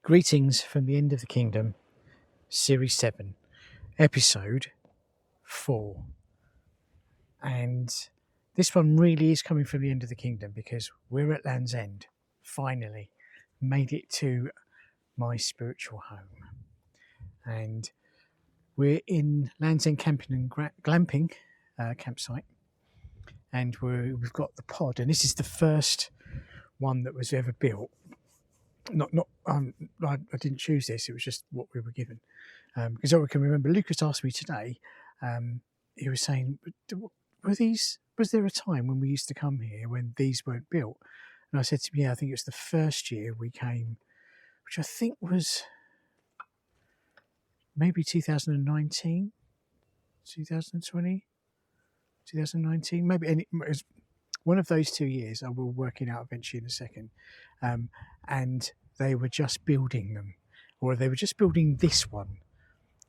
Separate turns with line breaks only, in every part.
Greetings from the End of the Kingdom, Series 7, Episode 4. And this one really is coming from the End of the Kingdom because we're at Land's End, finally. Made it to my spiritual home. And we're in Land's End Camping and Glamping campsite. And we've got the pod, and this is the first one that was ever built. I didn't choose this, it was just what we were given. Because I can remember Lucas asked me today, he was saying, was there a time when we used to come here when these weren't built? And I said to him, yeah, I think it was the first year we came, which I think was maybe 2019, 2020, 2019, maybe. And it was one of those 2 years. I will work it out eventually in a second. And they were just building them, or they were just building this one.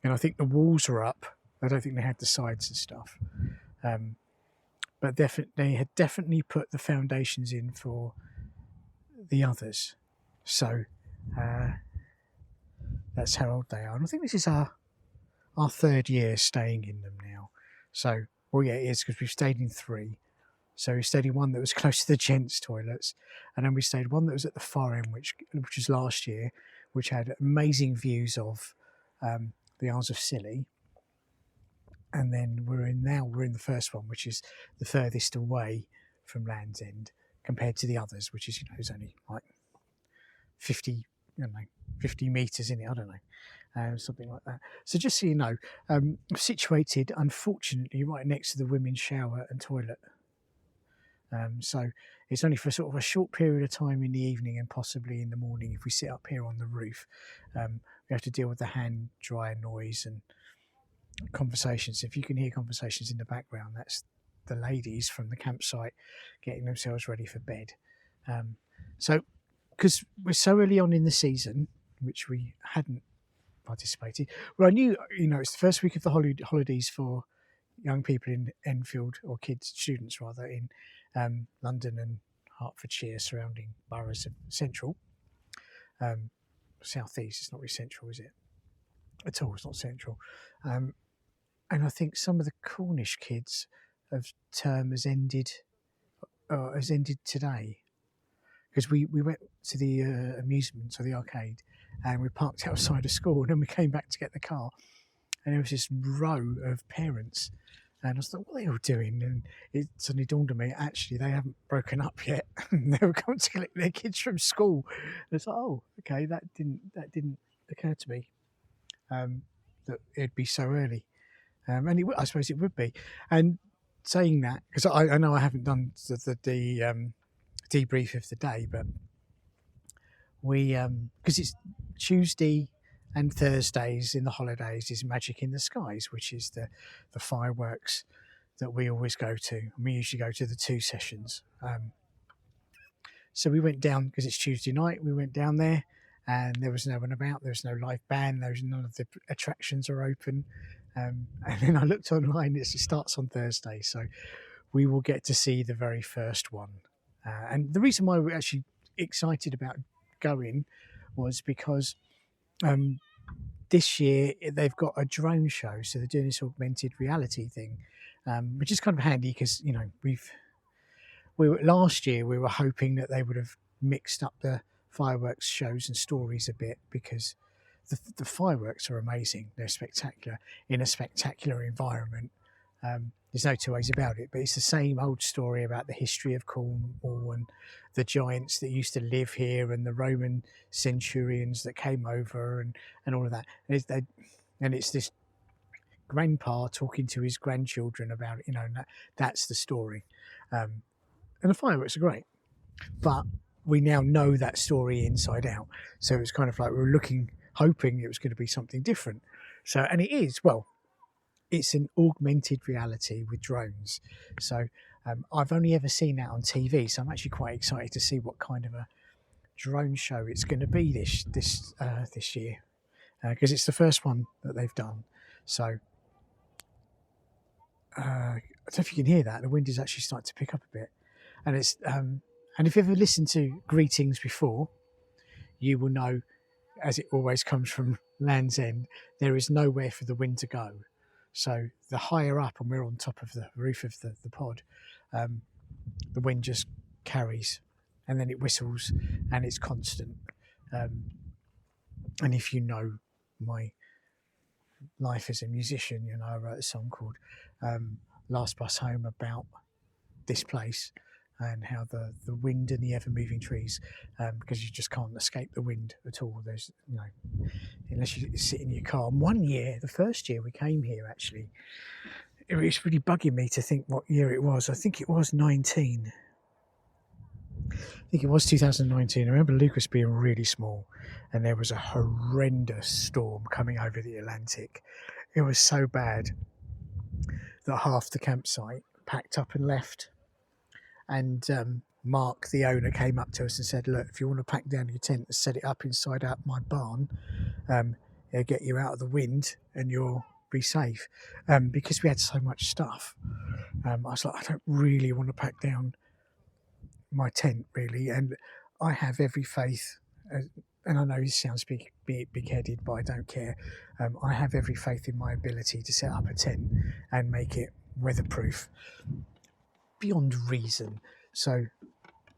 And I think the walls are up. I don't think they had the sides and stuff. But they had definitely put the foundations in for the others. So that's how old they are. And I think this is our third year staying in them now. So, well, yeah, it is, because we've stayed in 3. So we stayed in one that was close to the gents' toilets, and then we stayed one that was at the far end, which was last year, which had amazing views of the Isles of Scilly. And then we're in the first one, which is the furthest away from Land's End compared to the others, which is, is only like 50 metres in it, I don't know, something like that. So just so you know, situated, unfortunately, right next to the women's shower and toilet. So it's only for sort of a short period of time in the evening and possibly in the morning. If we sit up here on the roof, we have to deal with the hand dryer noise and conversations. If you can hear conversations in the background, that's the ladies from the campsite getting themselves ready for bed. So because we're so early on in the season, which we hadn't participated, well, I knew, it's the first week of the holidays for young people in Enfield, or students rather, in London and Hertfordshire, surrounding boroughs of central. South East, it's not really central, is it? At all, it's not central. And I think some of the Cornish kids of term has ended today. Because we went to the amusement, or the arcade, and we parked outside of school, and then we came back to get the car. And there was this row of parents. And I was like, what are they all doing? And it suddenly dawned on me, actually, they haven't broken up yet. They were coming to collect their kids from school. And it's like, oh, okay, that didn't occur to me, that it'd be so early. And I suppose it would be. And saying that, because I know I haven't done the debrief of the day, but we, because it's Tuesday and Thursdays in the holidays is Magic in the Skies, which is the fireworks that we always go to. And we usually go to the 2 sessions. So we went down, because it's Tuesday night, we went down there, and there was no one about. There was no live band. None of the attractions are open. And then I looked online, it starts on Thursday. So we will get to see the very first one. And the reason why we're actually excited about going was because this year they've got a drone show, so they're doing this augmented reality thing, which is kind of handy because last year we were hoping that they would have mixed up the fireworks shows and stories a bit, because the fireworks are amazing. They're spectacular in a spectacular environment. There's no two ways about it, but it's the same old story about the history of Cornwall and the giants that used to live here and the Roman centurions that came over and all of that. And it's this grandpa talking to his grandchildren about it, and that's the story. And the fireworks are great, but we now know that story inside out. So it's kind of like we were hoping it was going to be something different. So, and it is, well, it's an augmented reality with drones. So I've only ever seen that on TV. So I'm actually quite excited to see what kind of a drone show it's going to be this year, because it's the first one that they've done. So I don't know if you can hear that. The wind is actually starting to pick up a bit, and it's and if you've ever listened to Greetings before, you will know as it always comes from Land's End, there is nowhere for the wind to go. So the higher up, and we're on top of the roof of the pod, the wind just carries, and then it whistles, and it's constant. And if you know my life as a musician, you know, I wrote a song called Last Bus Home about this place and how the wind and the ever-moving trees, because you just can't escape the wind at all. There's, you know, unless you sit in your car. And one year, the first year we came here, actually, it was really bugging me to think what year it was. I think it was 19. I think it was 2019. I remember Lucas being really small, and there was a horrendous storm coming over the Atlantic. It was so bad that half the campsite packed up and left. And Mark, the owner, came up to us and said, look, if you want to pack down your tent and set it up inside out my barn, it'll get you out of the wind and you'll be safe. Because we had so much stuff, I was like, I don't really want to pack down my tent, really. And I have every faith, and I know this sounds big-headed, but I don't care. I have every faith in my ability to set up a tent and make it weatherproof beyond reason. So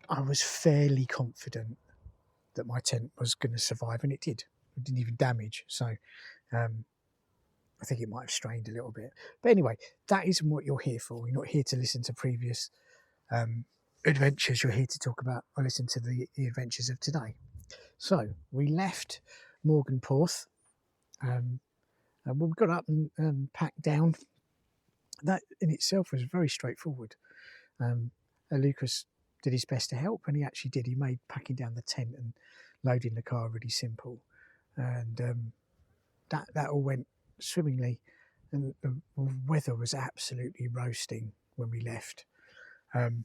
I was fairly confident that my tent was going to survive, and it did. It didn't even damage. So I think it might have strained a little bit. But anyway, that isn't what you're here for. You're not here to listen to previous adventures. You're here to talk about or listen to the adventures of today. So we left Morganporth, and we got up and packed down. That in itself was very straightforward. Lucas did his best to help, and he actually did. He made packing down the tent and loading the car really simple, and that all went swimmingly. And the weather was absolutely roasting when we left, and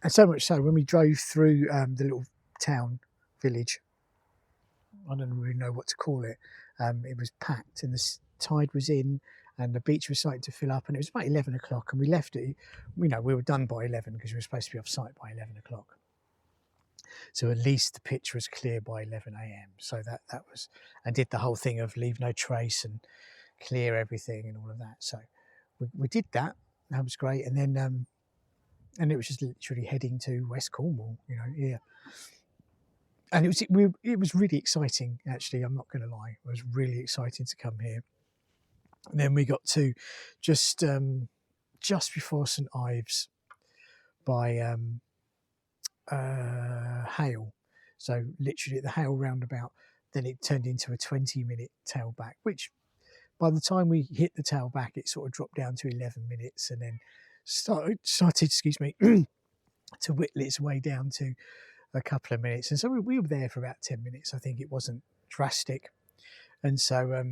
so much so when we drove through the little town village, I don't really know what to call it. It was packed, and the tide was in, and the beach was starting to fill up, and it was about 11 o'clock, and we left it. We were done by 11 because we were supposed to be off site by 11 o'clock. So at least the pitch was clear by 11 a.m. So that was, and did the whole thing of leave no trace and clear everything and all of that. So we did that. That was great. And then, and it was just literally heading to West Cornwall, you know, here. And it was really exciting, actually. I'm not going to lie. It was really exciting to come here. And then we got to just before St Ives by Hale. So literally at the Hale roundabout, then it turned into a 20-minute tailback, which by the time we hit the tailback, it sort of dropped down to 11 minutes and then started to whittle its way down to a couple of minutes. And so we were there for about 10 minutes. I think it wasn't drastic. And so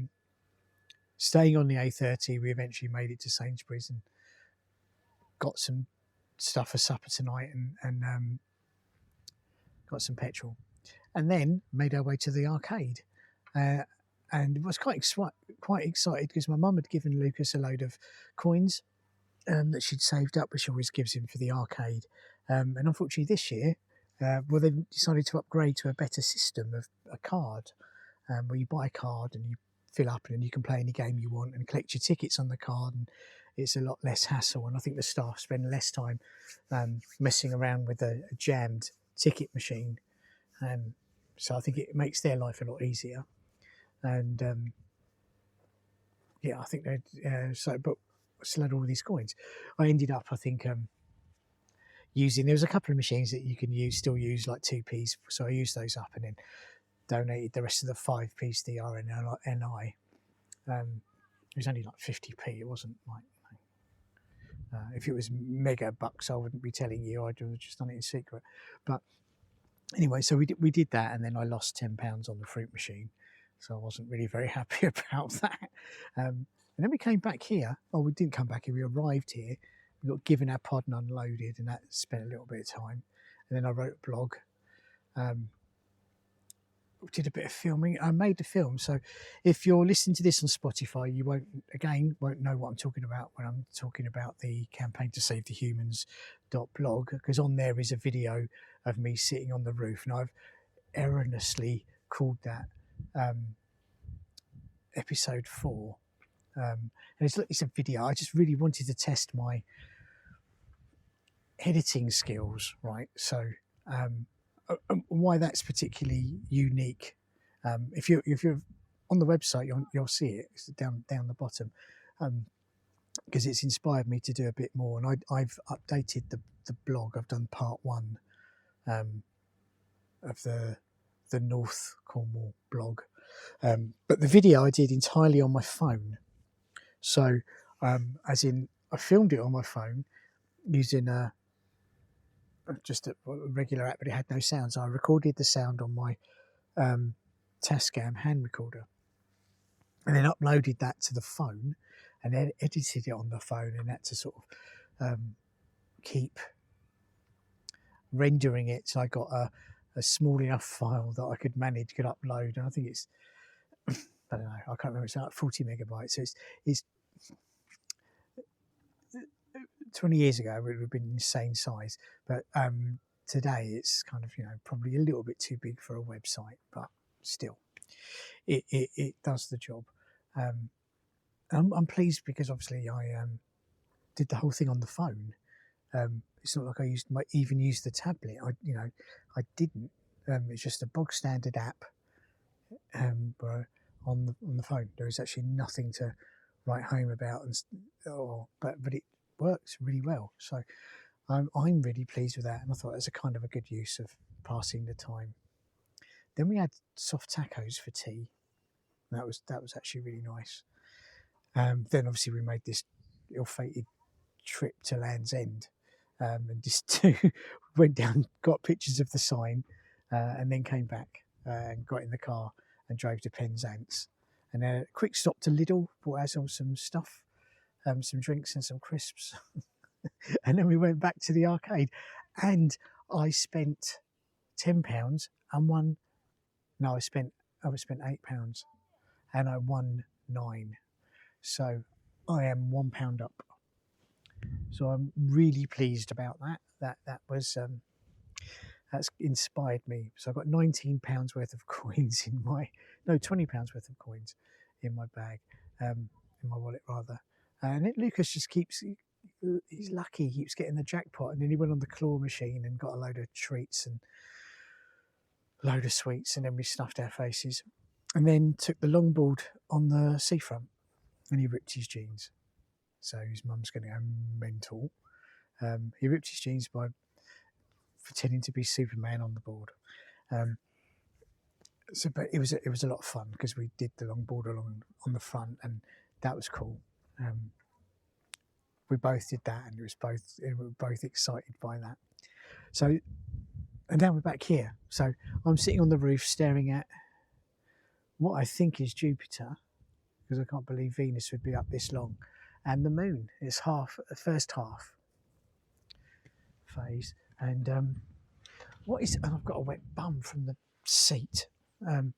staying on the A30, we eventually made it to Sainsbury's and got some stuff for supper tonight and got some petrol. And then made our way to the arcade. And was quite excited because my mum had given Lucas a load of coins that she'd saved up, which she always gives him for the arcade. And unfortunately this year, they decided to upgrade to a better system of a card, where you buy a card and you fill up and then you can play any game you want and collect your tickets on the card, and it's a lot less hassle. And I think the staff spend less time messing around with a jammed ticket machine. So I think it makes their life a lot easier. And I think they but still had all these coins. I ended up, I think, using, there was a couple of machines that you can still use like 2p's, so I used those up and then donated the rest of the 5p's to the RNLI. It was only like 50p. It wasn't like, if it was mega bucks, I wouldn't be telling you. I'd have just done it in secret. But anyway, so we did that, and then I lost £10 on the fruit machine, so I wasn't really very happy about that. And then we came back here. Oh, we didn't come back here. We arrived here. We got given our pod and unloaded, and that spent a little bit of time. And then I wrote a blog. Did a bit of filming. I made the film. So if you're listening to this on Spotify, you won't know what I'm talking about when I'm talking about the campaign to save the humans.blog, because on there is a video of me sitting on the roof, and I've erroneously called that episode 4. And it's a video. I just really wanted to test my editing skills, right? So why that's particularly unique. If you're on the website, you'll see it. It's down the bottom, because it's inspired me to do a bit more. And I've updated the blog. I've done part 1 of the North Cornwall blog, but the video I did entirely on my phone. So as in, I filmed it on my phone using just a regular app, but it had no sound. So I recorded the sound on my Tascam hand recorder, and then uploaded that to the phone, and then edited it on the phone, and had to sort of keep rendering it. So I got a small enough file that I could manage, could upload, and I think it's I don't know, I can't remember, it's like 40 megabytes. So it's 20 years ago it would have been an insane size, but today it's kind of, probably a little bit too big for a website, but still it does the job. I'm pleased because obviously I did the whole thing on the phone. It's not like I even used the tablet. I didn't. It's just a bog standard app on the phone. There is actually nothing to write home about, but it works really well. So I'm really pleased with that, and I thought it was a kind of a good use of passing the time. Then we had soft tacos for tea. That was actually really nice. Then obviously we made this ill-fated trip to Land's End, and just went down, got pictures of the sign, and then came back and got in the car and drove to Penzance, and a quick stop to Lidl, bought ourselves some stuff, some drinks and some crisps, and then we went back to the arcade, and I spent £10 and won. No, I spent £8 and I won 9. So I am £1 up. So I'm really pleased about that. That was that's inspired me. So I've got £19 worth of coins £20 worth of coins in my bag, in my wallet rather. And Lucas just he's lucky, he keeps getting the jackpot. And then he went on the claw machine and got a load of treats and a load of sweets, and then we snuffed our faces, and then took the longboard on the seafront, and he ripped his jeans. So his mum's going to go mental. He ripped his jeans by pretending to be Superman on the board. But it was a lot of fun because we did the longboard along on the front, and that was cool. We both did that, and we were both excited by that. So, and now we're back here. So I'm sitting on the roof staring at what I think is Jupiter, because I can't believe Venus would be up this long, and the moon is the first half phase. And and I've got a wet bum from the seat, and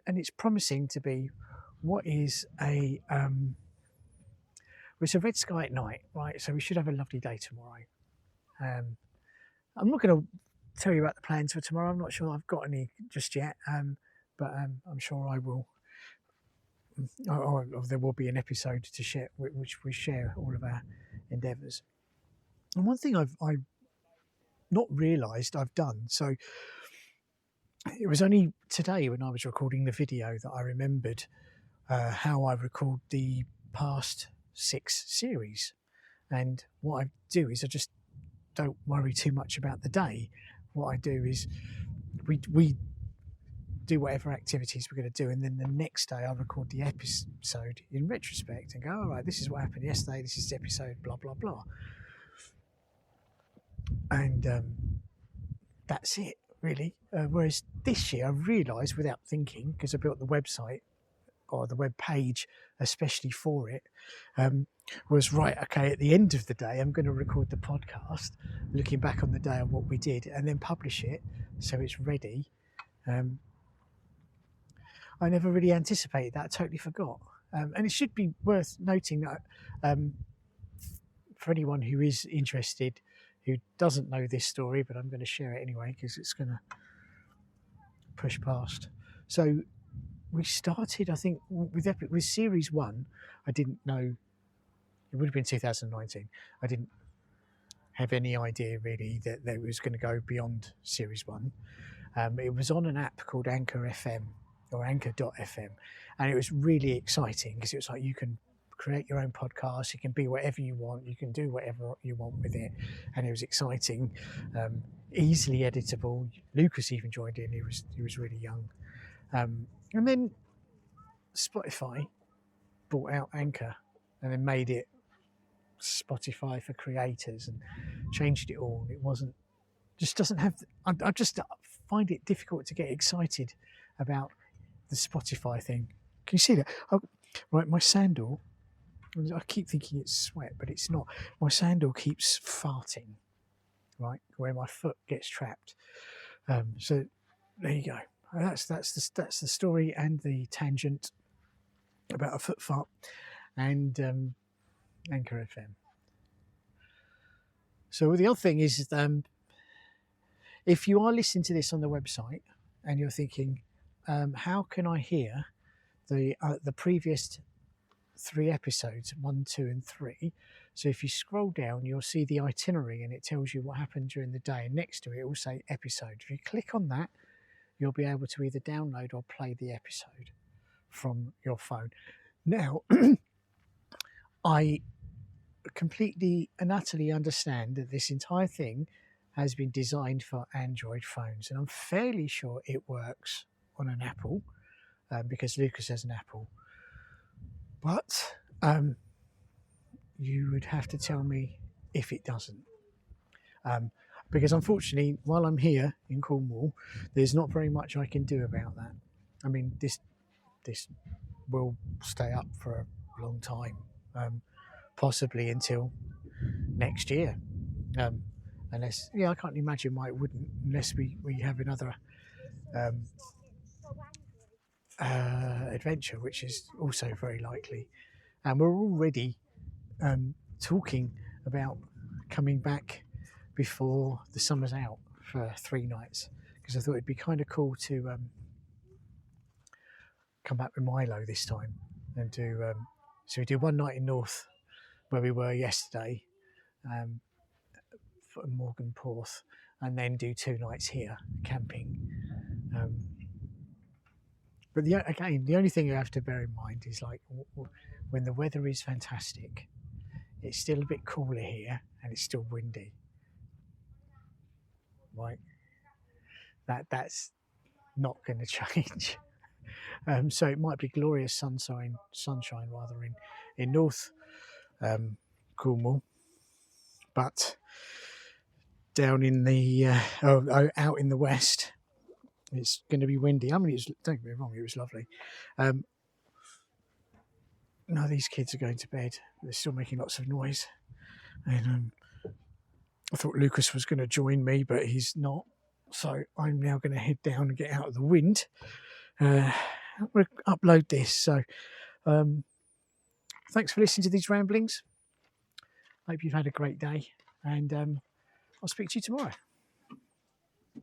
it's promising to be what is it's a red sky at night, right? So we should have a lovely day tomorrow. I'm not going to tell you about the plans for tomorrow. I'm not sure I've got any just yet, but I'm sure I will. There will be an episode to share, which we share all of our endeavours. And one thing I've not realised I've done, so it was only today when I was recording the video that I remembered how I record the past 6 series. And what I do is I just don't worry too much about the day. What I do is we do whatever activities we're going to do, and then the next day I record the episode in retrospect and go, all right, this is what happened yesterday, this is the episode, blah blah blah. And that's it, really. Whereas this year I realised without thinking, because I built the website or the web page especially for it, was right, okay, at the end of the day I'm going to record the podcast looking back on the day of what we did, and then publish it so it's ready. I never really anticipated that. I totally forgot. And it should be worth noting that for anyone who is interested, who doesn't know this story, but I'm going to share it anyway because it's going to push past. So we started, I think, with Series 1. I didn't know, it would have been 2019. I didn't have any idea really that it was going to go beyond Series 1. It was on an app called Anchor FM or Anchor.fm, and it was really exciting because it was like you can create your own podcast, you can be whatever you want, you can do whatever you want with it, and it was exciting, easily editable. Lucas even joined in. He was really young, and then Spotify bought out Anchor and then made it Spotify for creators and changed it all. It wasn't, just doesn't have, I just find it difficult to get excited about the Spotify thing. Can you see that? Oh, right, my sandal, I keep thinking it's sweat, but it's not. My sandal keeps farting, right, where my foot gets trapped. So there you go. That's the story and the tangent about a foot fart and Anchor FM. So the other thing is, if you are listening to this on the website and you're thinking, how can I hear the previous 3 episodes, 1, 2, and 3? So if you scroll down, you'll see the itinerary and it tells you what happened during the day. And next to it, it will say episode. If you click on that, you'll be able to either download or play the episode from your phone. Now, I completely and utterly understand that this entire thing has been designed for Android phones, and I'm fairly sure it works on an Apple, because Lucas has an Apple. But you would have to tell me if it doesn't, because unfortunately, while I'm here in Cornwall, there's not very much I can do about that. I mean, this will stay up for a long time, possibly until next year, unless, I can't imagine why it wouldn't, unless we have another adventure, which is also very likely. And we're already talking about coming back before the summer's out for 3 nights, because I thought it'd be kind of cool to come back with Milo this time and do so we do 1 night in North where we were yesterday, for Morgan Porth, and then do 2 nights here camping. But the only thing you have to bear in mind is, like, when the weather is fantastic, it's still a bit cooler here and it's still windy, right? That's not going to change. So it might be glorious sunshine rather in North Cornwall, but down in the out in the west, it's going to be windy. I mean, don't get me wrong, it was lovely. No, these kids are going to bed. They're still making lots of noise, and I thought Lucas was going to join me, but he's not. So I'm now going to head down and get out of the wind. I'm going to upload this. So thanks for listening to these ramblings. Hope you've had a great day, and I'll speak to you tomorrow.